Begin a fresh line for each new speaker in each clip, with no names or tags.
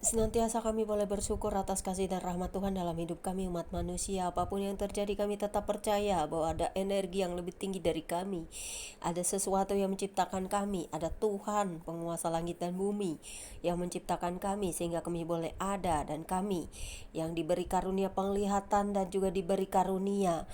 Senantiasa kami boleh bersyukur atas kasih dan rahmat Tuhan dalam hidup kami umat manusia. Apapun yang terjadi, kami tetap percaya bahwa ada energi yang lebih tinggi dari kami. Ada sesuatu yang menciptakan kami. Ada Tuhan penguasa langit dan bumi yang menciptakan kami sehingga kami boleh ada. Dan kami yang diberi karunia penglihatan dan juga diberi karunia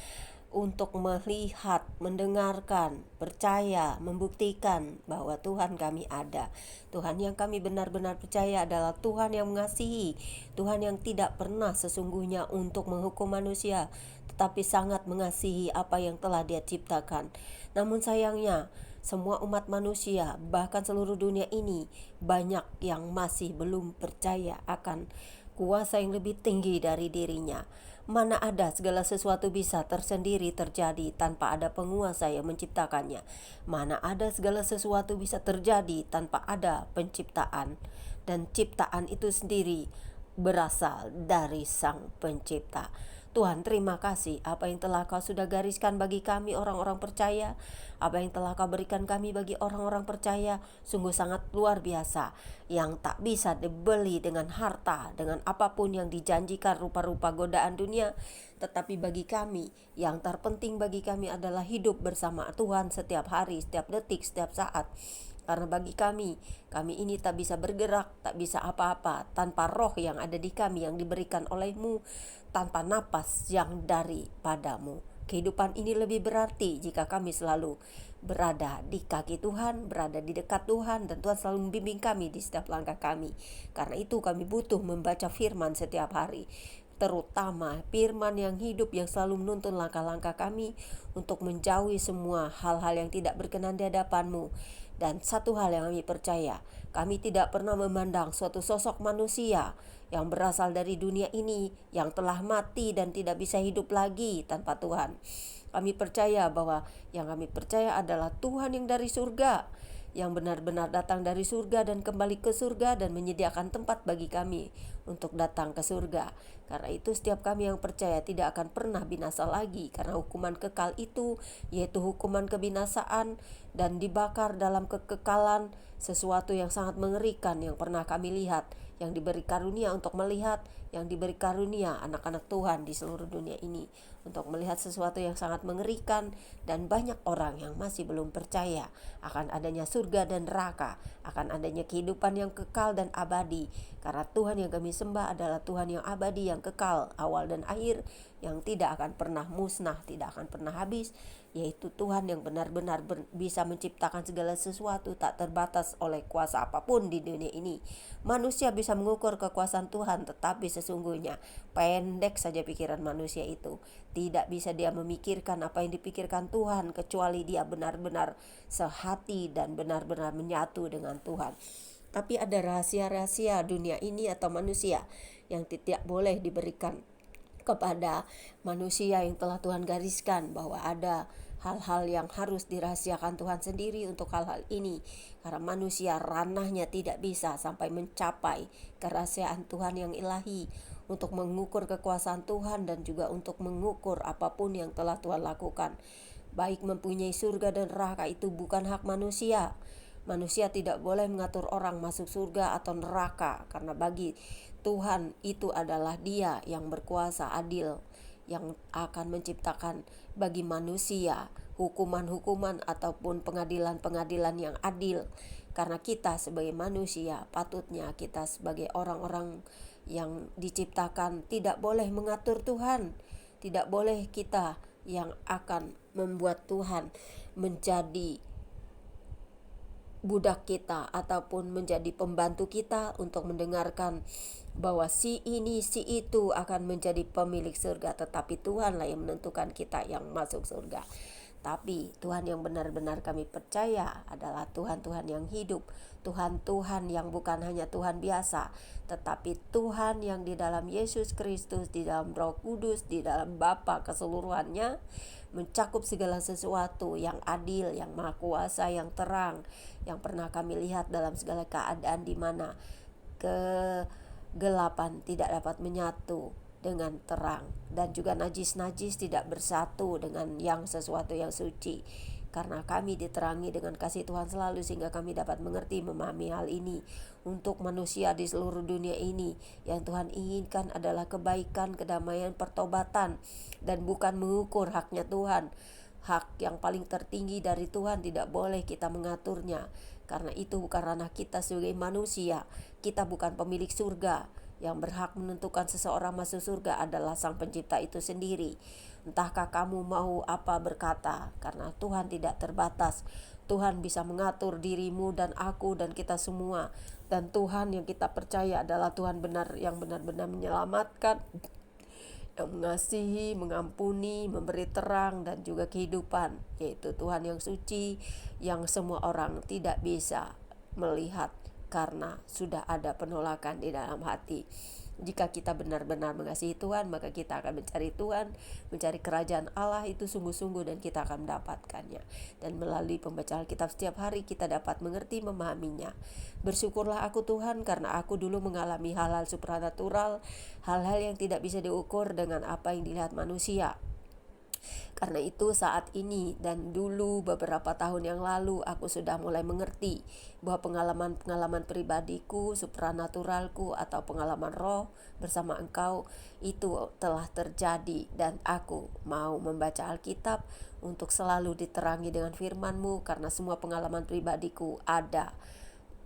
untuk melihat, mendengarkan, percaya, membuktikan bahwa Tuhan kami ada. Tuhan yang kami benar-benar percaya adalah Tuhan yang mengasihi, Tuhan yang tidak pernah sesungguhnya untuk menghukum manusia, tetapi sangat mengasihi apa yang telah Dia ciptakan. Namun sayangnya, semua umat manusia, bahkan seluruh dunia ini, banyak yang masih belum percaya akan kuasa yang lebih tinggi dari dirinya. Mana ada segala sesuatu bisa tersendiri terjadi tanpa ada penguasa yang menciptakannya. Mana ada segala sesuatu bisa terjadi tanpa ada penciptaan. Dan ciptaan itu sendiri berasal dari Sang Pencipta. Tuhan, terima kasih apa yang telah Kau sudah gariskan bagi kami orang-orang percaya, apa yang telah Kau berikan kami bagi orang-orang percaya, sungguh sangat luar biasa, yang tak bisa dibeli dengan harta, dengan apapun yang dijanjikan rupa-rupa godaan dunia. Tetapi bagi kami, yang terpenting bagi kami adalah hidup bersama Tuhan setiap hari, setiap detik, setiap saat. Karena bagi kami ini tak bisa bergerak, tak bisa apa-apa tanpa roh yang ada di kami yang diberikan oleh-Mu, tanpa napas yang daripadamu. Kehidupan ini lebih berarti jika kami selalu berada di kaki Tuhan, berada di dekat Tuhan, dan Tuhan selalu membimbing kami di setiap langkah kami. Karena itu kami butuh membaca firman setiap hari, terutama firman yang hidup yang selalu menuntun langkah-langkah kami untuk menjauhi semua hal-hal yang tidak berkenan di hadapan-Mu. Dan satu hal yang kami percaya, kami tidak pernah memandang suatu sosok manusia yang berasal dari dunia ini yang telah mati dan tidak bisa hidup lagi tanpa Tuhan. Kami percaya bahwa yang kami percaya adalah Tuhan yang dari surga, yang benar-benar datang dari surga dan kembali ke surga dan menyediakan tempat bagi kami untuk datang ke surga. Karena itu setiap kami yang percaya tidak akan pernah binasa lagi, karena hukuman kekal itu yaitu hukuman kebinasaan dan dibakar dalam kekekalan, sesuatu yang sangat mengerikan yang pernah kami lihat, yang diberi karunia untuk melihat, yang diberi karunia anak-anak Tuhan di seluruh dunia ini untuk melihat sesuatu yang sangat mengerikan. Dan banyak orang yang masih belum percaya akan adanya surga dan neraka, akan adanya kehidupan yang kekal dan abadi. Karena Tuhan yang kami sembah adalah Tuhan yang abadi, yang kekal, awal dan akhir, yang tidak akan pernah musnah, tidak akan pernah habis, yaitu Tuhan yang benar-benar bisa menciptakan segala sesuatu, tak terbatas oleh kuasa apapun di dunia ini. Manusia bisa mengukur kekuasaan Tuhan, tetapi sesungguhnya pendek saja pikiran manusia itu. Tidak bisa dia memikirkan apa yang dipikirkan Tuhan, kecuali dia benar-benar sehati dan benar-benar menyatu dengan Tuhan. Tapi ada rahasia-rahasia dunia ini atau manusia yang tidak boleh diberikan kepada manusia yang telah Tuhan gariskan, bahwa ada hal-hal yang harus dirahasiakan Tuhan sendiri untuk hal-hal ini. Karena manusia ranahnya tidak bisa sampai mencapai kerahasiaan Tuhan yang ilahi untuk mengukur kekuasaan Tuhan dan juga untuk mengukur apapun yang telah Tuhan lakukan. Baik mempunyai surga dan neraka itu bukan hak manusia. Manusia tidak boleh mengatur orang masuk surga atau neraka, karena bagi Tuhan itu adalah Dia yang berkuasa adil, yang akan menciptakan bagi manusia hukuman-hukuman ataupun pengadilan-pengadilan yang adil. Karena kita sebagai manusia, patutnya kita sebagai orang-orang yang diciptakan tidak boleh mengatur Tuhan. Tidak boleh kita yang akan membuat Tuhan menjadi budak kita ataupun menjadi pembantu kita untuk mendengarkan bahwa si ini si itu akan menjadi pemilik surga. Tetapi Tuhanlah yang menentukan kita yang masuk surga. Tapi Tuhan yang benar-benar kami percaya adalah Tuhan-Tuhan yang hidup, Tuhan-Tuhan yang bukan hanya Tuhan biasa, tetapi Tuhan yang di dalam Yesus Kristus, di dalam Roh Kudus, di dalam Bapa keseluruhannya, mencakup segala sesuatu yang adil, yang maha kuasa, yang terang, yang pernah kami lihat dalam segala keadaan di mana kegelapan tidak dapat menyatu dengan terang, dan juga najis-najis tidak bersatu dengan yang sesuatu yang suci. karena kami diterangi dengan kasih Tuhan selalu sehingga kami dapat mengerti memahami hal ini. Untuk manusia di seluruh dunia ini, yang Tuhan inginkan adalah kebaikan, kedamaian, pertobatan, dan bukan mengukur haknya Tuhan. Hak yang paling tertinggi dari Tuhan tidak boleh kita mengaturnya. Karena itu bukan ranah kita sebagai manusia. Kita bukan pemilik surga. Yang berhak menentukan seseorang masuk surga adalah Sang Pencipta itu sendiri. Entahkah kamu mau apa berkata, karena Tuhan tidak terbatas. Tuhan bisa mengatur dirimu dan aku dan kita semua. Dan Tuhan yang kita percaya adalah Tuhan benar yang benar-benar menyelamatkan, yang mengasihi, mengampuni, memberi terang dan juga kehidupan, yaitu Tuhan yang suci, yang semua orang tidak bisa melihat karena sudah ada penolakan di dalam hati. Jika kita benar-benar mengasihi Tuhan, maka kita akan mencari Tuhan, mencari kerajaan Allah itu sungguh-sungguh, dan kita akan mendapatkannya. Dan melalui pembacaan Alkitab setiap hari kita dapat mengerti, memahaminya. Bersyukurlah aku Tuhan, karena aku dulu mengalami hal-hal supranatural, hal-hal yang tidak bisa diukur dengan apa yang dilihat manusia. Karena itu saat ini dan dulu beberapa tahun yang lalu aku sudah mulai mengerti bahwa pengalaman-pengalaman pribadiku, supranaturalku, atau pengalaman roh bersama Engkau itu telah terjadi. Dan aku mau membaca Alkitab untuk selalu diterangi dengan firman-Mu, karena semua pengalaman pribadiku ada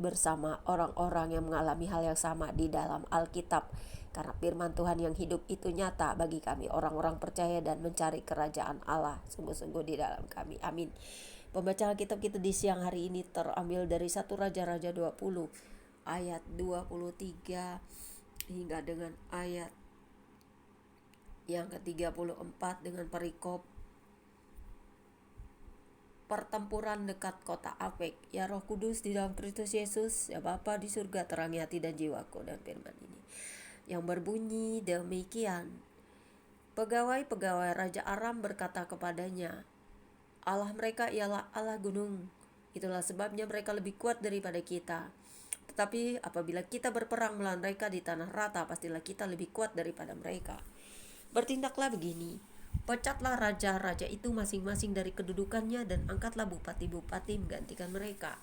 bersama orang-orang yang mengalami hal yang sama di dalam Alkitab. Karena firman Tuhan yang hidup itu nyata bagi kami orang-orang percaya dan mencari kerajaan Allah sungguh-sungguh di dalam kami. Amin. Pembacaan Alkitab kita di siang hari ini terambil dari 1 Raja-Raja 20 ayat 23 hingga dengan ayat yang ke-34 dengan perikop pertempuran dekat kota Afek. Ya Roh Kudus di dalam Kristus Yesus, ya Bapa di surga, terangi hati dan jiwaku. Dan firman ini yang berbunyi demikian. Pegawai-pegawai Raja Aram berkata kepadanya, Allah mereka ialah Allah gunung. Itulah sebabnya mereka lebih kuat daripada kita. Tetapi apabila kita berperang melawan mereka di tanah rata, pastilah kita lebih kuat daripada mereka. Bertindaklah begini, pecatlah raja-raja itu masing-masing dari kedudukannya, dan angkatlah bupati-bupati menggantikan mereka.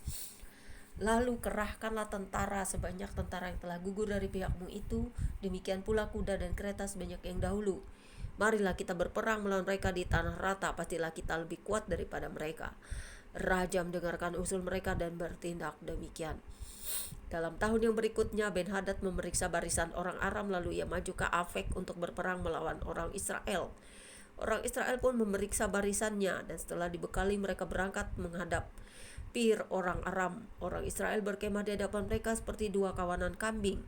Lalu kerahkanlah tentara sebanyak tentara yang telah gugur dari pihakmu itu, demikian pula kuda dan kereta sebanyak yang dahulu. Marilah kita berperang melawan mereka di tanah rata, pastilah kita lebih kuat daripada mereka. Raja mendengarkan usul mereka dan bertindak demikian. Dalam tahun yang berikutnya, Ben-Hadad memeriksa barisan orang Aram, lalu ia maju ke Afek untuk berperang melawan orang Israel. Orang Israel pun memeriksa barisannya, dan setelah dibekali mereka berangkat menghadap Pir orang Aram. Orang Israel berkemah di hadapan mereka seperti dua kawanan kambing,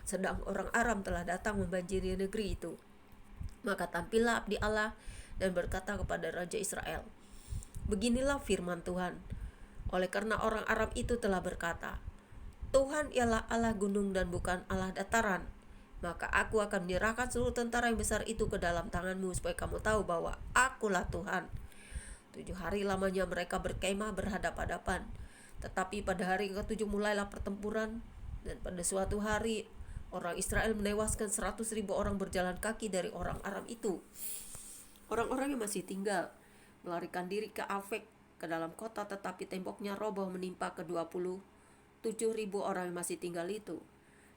sedang orang Aram telah datang membanjiri negeri itu. Maka tampillah abdi Allah dan berkata kepada Raja Israel, beginilah firman Tuhan, oleh karena orang Aram itu telah berkata, Tuhan ialah Allah gunung dan bukan Allah dataran, maka aku akan menyerahkan seluruh tentara yang besar itu ke dalam tanganmu, supaya kamu tahu bahwa akulah Tuhan. 7 hari lamanya mereka berkemah berhadap-hadapan. Tetapi pada hari ke-7 mulailah pertempuran, dan pada suatu hari orang Israel menewaskan 100.000 orang berjalan kaki dari orang Aram itu. Orang-orang yang masih tinggal melarikan diri ke Afek, ke dalam kota, tetapi temboknya roboh menimpa ke-27.000 orang yang masih tinggal itu.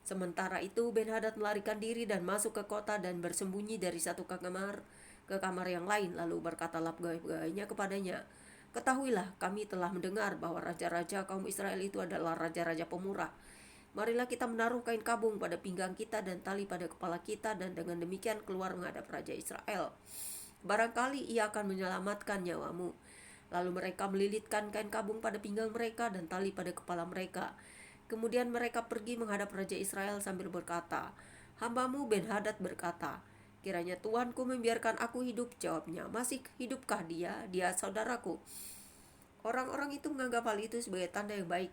Sementara itu Ben-Hadad melarikan diri dan masuk ke kota dan bersembunyi dari satu kamar ke kamar yang lain. Lalu berkatalah pegawai-pegawainya kepadanya, ketahuilah, kami telah mendengar bahwa raja-raja kaum Israel itu adalah raja-raja pemurah. Marilah kita menaruh kain kabung pada pinggang kita dan tali pada kepala kita, dan dengan demikian keluar menghadap Raja Israel. Barangkali ia akan menyelamatkan nyawamu. Lalu mereka melilitkan kain kabung pada pinggang mereka dan tali pada kepala mereka. Kemudian mereka pergi menghadap Raja Israel sambil berkata, hambamu Ben-Hadad berkata, kiranya Tuanku membiarkan aku hidup. Jawabnya, masih hidupkah dia? Dia saudaraku. Orang-orang itu menganggap hal itu sebagai tanda yang baik.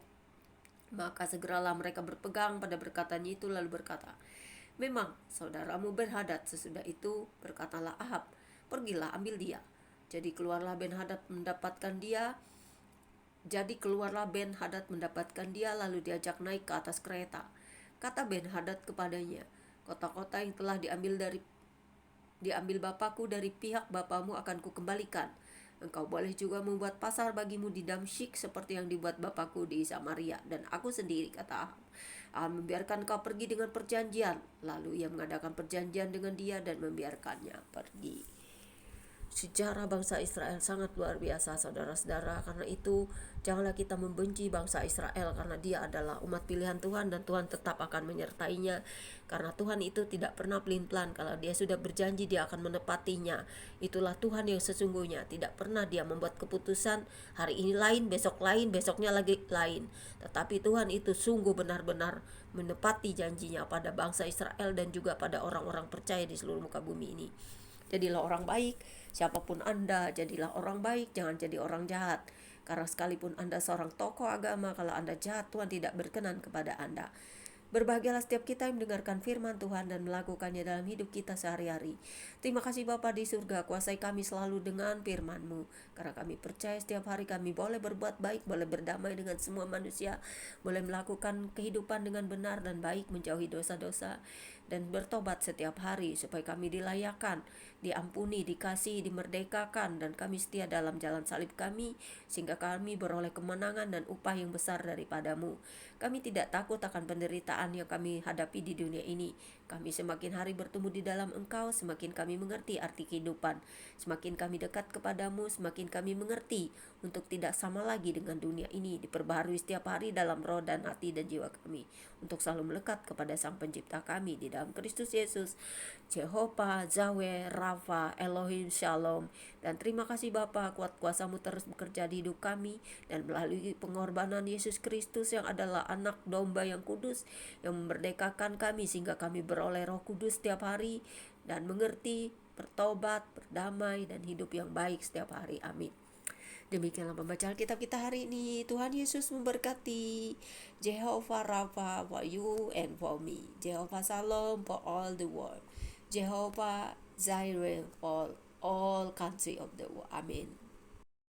Maka segeralah mereka berpegang pada perkataannya itu, lalu berkata, memang saudaramu Ben-Hadad. Sesudah itu berkatalah Ahab, pergilah ambil dia. Jadi keluarlah Ben-Hadad mendapatkan dia, lalu diajak naik ke atas kereta. Kata Ben-Hadad kepadanya, kota-kota yang telah diambil Bapakku dari pihak bapamu akan kukembalikan. Engkau boleh juga membuat pasar bagimu di Damsyik seperti yang dibuat Bapakku di Samaria dan aku sendiri, kata Ahab. Ahab membiarkan kau pergi dengan perjanjian. Lalu ia mengadakan perjanjian dengan dia dan membiarkannya pergi. Sejarah bangsa Israel sangat luar biasa, saudara-saudara. Karena itu janganlah kita membenci bangsa Israel, karena dia adalah umat pilihan Tuhan dan Tuhan tetap akan menyertainya. Karena Tuhan itu tidak pernah pelin-pelan. Kalau dia sudah berjanji, dia akan menepatinya. Itulah Tuhan yang sesungguhnya. Tidak pernah dia membuat keputusan hari ini lain, besok lain, besoknya lagi lain. Tetapi Tuhan itu sungguh benar-benar menepati janjinya pada bangsa Israel dan juga pada orang-orang percaya di seluruh muka bumi ini. Jadilah orang baik, siapapun Anda, jadilah orang baik, jangan jadi orang jahat. Karena sekalipun Anda seorang tokoh agama, kalau Anda jahat, Tuhan tidak berkenan kepada Anda. Berbahagialah setiap kita yang mendengarkan firman Tuhan dan melakukannya dalam hidup kita sehari-hari. Terima kasih Bapa di surga, kuasai kami selalu dengan firman-Mu. Karena kami percaya setiap hari kami boleh berbuat baik, boleh berdamai dengan semua manusia, boleh melakukan kehidupan dengan benar dan baik, menjauhi dosa-dosa, dan bertobat setiap hari supaya kami dilayakkan, diampuni, dikasihi, dimerdekakan, dan kami setia dalam jalan salib kami, sehingga kami beroleh kemenangan dan upah yang besar daripada-Mu. Kami tidak takut akan penderitaan yang kami hadapi di dunia ini. Kami semakin hari bertumbuh di dalam Engkau, semakin kami mengerti arti kehidupan. Semakin kami dekat kepadamu, semakin kami mengerti untuk tidak sama lagi dengan dunia ini, diperbaharui setiap hari dalam roh dan hati dan jiwa kami, untuk selalu melekat kepada Sang Pencipta kami di dalam Kristus Yesus, Jehovah, Yahweh, Rafa, Elohim, Shalom. Dan terima kasih Bapa, kuat kuasa-Mu terus bekerja di hidup kami, dan melalui pengorbanan Yesus Kristus yang adalah anak domba yang kudus, yang memerdekakan kami sehingga kami beroleh Roh Kudus setiap hari dan mengerti, bertobat, berdamai, dan hidup yang baik setiap hari. Amin. Demikianlah pembacaan kitab kita hari ini. Tuhan Yesus memberkati. Jehovah Rafa for you and for me. Jehovah Shalom for all the world. Jehovah Jireh for all country of the world. Amin.